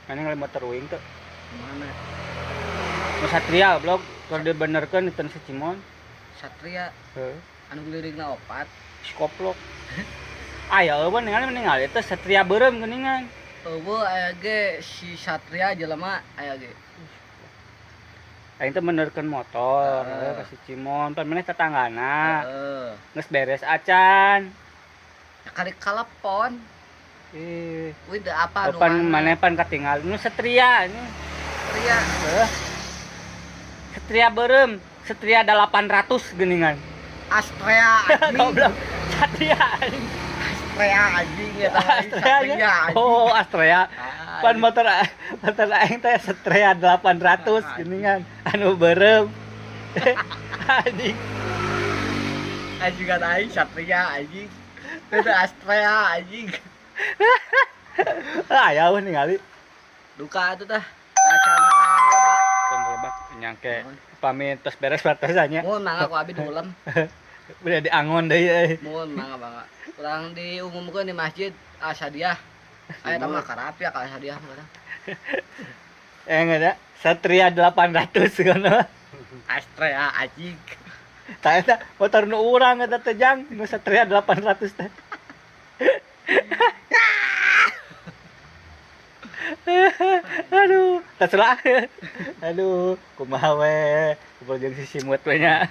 Mana ngalih motor uing tuh. Mana? Nu Satria blog keur dibenerkeun teu si Cimon. Satria Heeh. anu lirikna opat. Skoplok. Aya eueuh ningali teh Satria beureum geuningan. Eueuh aya ge si Satria jelema aya ge. Aing teh benerkeun motor Heeh. ka si Cimon, pan maneh tetanggana. Heeh. Geus beres acan. Kali kalepon. Wih, apa anu Pan maneh pan katinggal nu Satria ini. Satria. Heuh. Satria beureum, Satria 800 geuningan. Astrea anjing. Goblok. Satria anjing. Astrea anjing eta Astrea nya. anjing. Oh, Astrea. Pan Anjing. motor aing teh Satria 800 geuningan anu beureum. Anjing. Anjing kan aing Satria anjing. Teu Astrea anjing. Aya eueuh ningali. Duka atuh tah. Acan ka lebak. Tong lebak nyangke pamit tos beres batasannya. Mun mangga ku abi dulem. Udah diangon deui euy. Mun mangga. Urang diumumkeun di masjid Asadiah. Aya tah mah karapi ya ka Asadiah mah. Ada Satria 800 kana. Astrea anjing. Tah eta motor nu urang eta teh Jang, nu Satria 800 teh. Aduh, tak salah. Aduh, kumaha we, kumpul jeung si simut we nya.